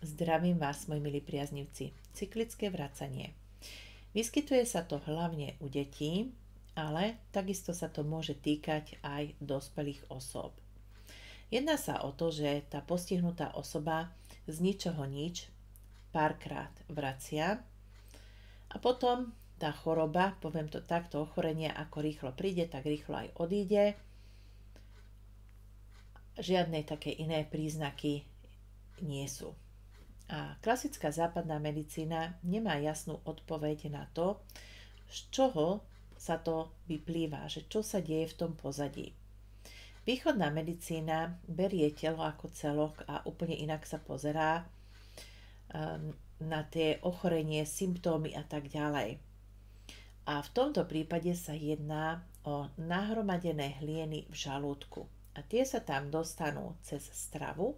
Zdravím vás, moji milí priaznivci. Cyklické vracanie. Vyskytuje sa to hlavne u detí, ale takisto sa to môže týkať aj dospelých osôb. Jedná sa o to, že tá postihnutá osoba z ničoho nič párkrát vracia a potom tá choroba, poviem to takto, ochorenie ako rýchlo príde, tak rýchlo aj odíde. Žiadne také iné príznaky nie sú. A klasická západná medicína nemá jasnú odpoveď na to, z čoho sa to vyplýva, že čo sa deje v tom pozadí. Východná medicína berie telo ako celok a úplne inak sa pozerá na tie ochorenie, symptómy a tak ďalej. A v tomto prípade sa jedná o nahromadené hlieny v žalúdku. A tie sa tam dostanú cez stravu.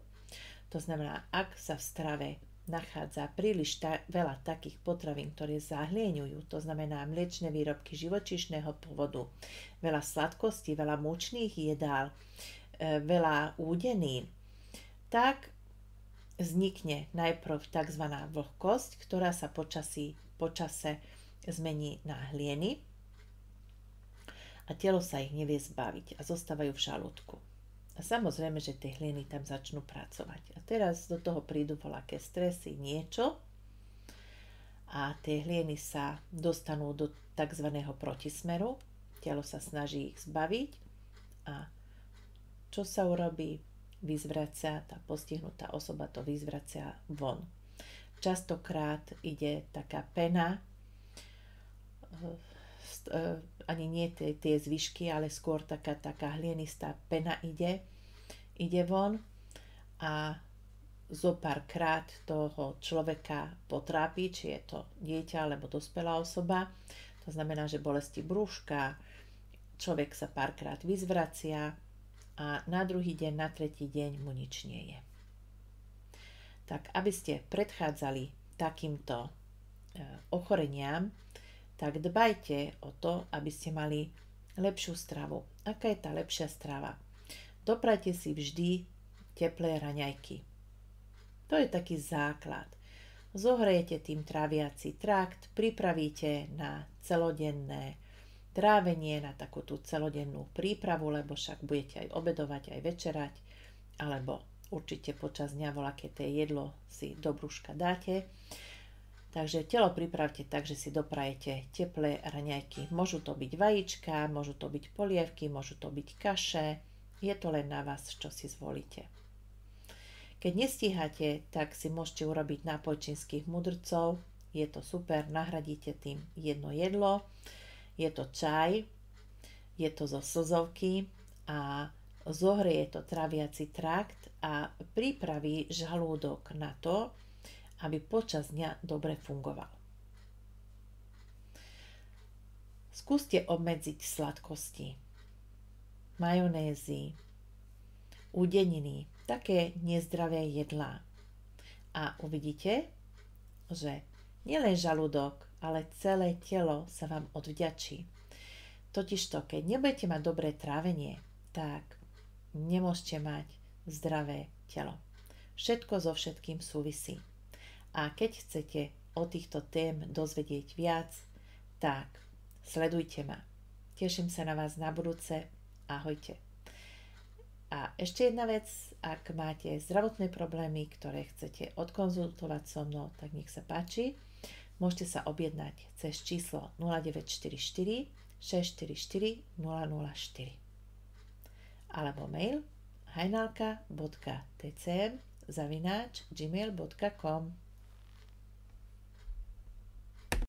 To znamená, ak sa v strave nachádza príliš veľa takých potravín, ktoré zahlieňujú, to znamená mliečne výrobky živočíšneho pôvodu, veľa sladkostí, veľa múčných jedál, veľa údenín, tak vznikne najprv tzv. Vlhkosť, ktorá sa počase zmení na hlieny a telo sa ich nevie zbaviť a zostávajú v žalúdku. A samozrejme, že tie hlieny tam začnú pracovať. A teraz do toho prídu voľaké stresy, niečo a tie hlieny sa dostanú do tzv. Protismeru. Telo sa snaží ich zbaviť a čo sa urobí? Vyzvracia, tá postihnutá osoba to vyzvracia von. Častokrát ide taká pena, ani nie tie zvyšky, ale skôr taká hlienistá pena ide von a zo pár krát toho človeka potrápi, či je to dieťa alebo dospelá osoba. To znamená, že bolesti brúška, človek sa párkrát vyzvracia a na druhý deň, na tretí deň mu nič nie je. Tak aby ste predchádzali takýmto ochoreniam, tak dbajte o to, aby ste mali lepšiu stravu. Aká je tá lepšia strava? Doprajte si vždy teplé raňajky. To je taký základ. Zohrejete tým tráviaci trakt, pripravíte na celodenné trávenie, na takú tú celodennú prípravu, lebo však budete aj obedovať, aj večerať, alebo určite počas dňa voľaké tie jedlo si do brúška dáte. Takže telo pripravte tak, že si doprajete teplé raňajky. Môžu to byť vajíčka, môžu to byť polievky, môžu to byť kaše. Je to len na vás, čo si zvolíte. Keď nestíhate, tak si môžete urobiť nápoj čínskych mudrcov. Je to super, nahradíte tým jedno jedlo. Je to čaj, je to zo slzovky a zohreje to tráviaci trakt a pripraví žalúdok na to, aby počas dňa dobre fungoval. Skúste obmedziť sladkosti, majonézy, údeniny, také nezdravé jedlá. A uvidíte, že nielen žalúdok, ale celé telo sa vám odvďačí. Totižto, keď nebudete mať dobré trávenie, tak nemôžete mať zdravé telo. Všetko so všetkým súvisí. A keď chcete o týchto tém dozvedieť viac, tak sledujte ma. Teším sa na vás na budúce. Ahojte. A ešte jedna vec, ak máte zdravotné problémy, ktoré chcete odkonzultovať so mnou, tak nech sa páči. Môžete sa objednať cez číslo 0944 644 004 alebo mail hajnalka.tcm@gmail.com.